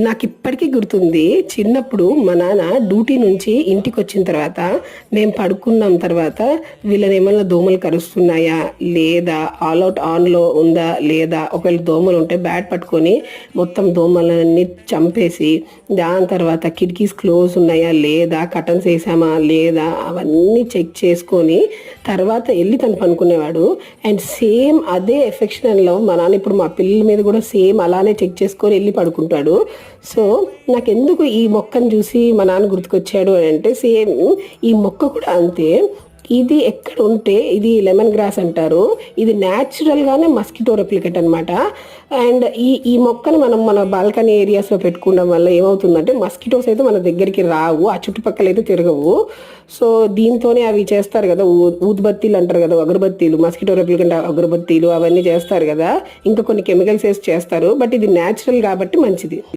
నాకు ఇప్పటికీ గుర్తుంది. చిన్నప్పుడు మా నాన్న డ్యూటీ నుంచి ఇంటికి వచ్చిన తర్వాత మేము పడుకున్నాం తర్వాత వీళ్ళని ఏమన్నా దోమలు కరుస్తున్నాయా లేదా, ఆల్ అవుట్ ఆన్లో ఉందా లేదా, ఒకవేళ దోమలు ఉంటే బ్యాట్ పట్టుకొని మొత్తం దోమలన్నీ చంపేసి దాని తర్వాత కిటికీస్ క్లోజ్ ఉన్నాయా లేదా, కటన్స్ వేసామా లేదా అవన్నీ చెక్ చేసుకొని తర్వాత వెళ్ళి తను పనుకునేవాడు. అండ్ సేమ్ అదే ఎఫెక్షన్ అండ్ లవ్ మా నాన్న ఇప్పుడు మా పిల్లల మీద కూడా సేమ్ అలానే చెక్ చేసుకొని వెళ్ళి పడుకుంటాడు. సో నాకెందుకు ఈ మొక్కను చూసి మా నాన్న గుర్తుకొచ్చాడు అని అంటే, సేమ్ ఈ మొక్క కూడా అంతే. ఇది ఎక్కడ ఉంటే, ఇది లెమన్ గ్రాస్ అంటారు. ఇది న్యాచురల్గానే మస్కిటో రెప్లికెట్ అనమాట. అండ్ ఈ మొక్కను మనం మన బాల్కనీ ఏరియాస్లో పెట్టుకోవడం వల్ల ఏమవుతుందంటే మస్కిటోస్ అయితే మన దగ్గరికి రావు, ఆ చుట్టుపక్కల అయితే తిరగవు. సో దీంతోనే అవి చేస్తారు కదా, ఊదుబత్తీలు అంటారు కదా, అగరబత్తీలు, మస్కిటో రెప్లికెంట్ అగరబత్తీలు అవన్నీ చేస్తారు కదా. ఇంకా కొన్ని కెమికల్స్ వేసి చేస్తారు, బట్ ఇది న్యాచురల్ కాబట్టి మంచిది.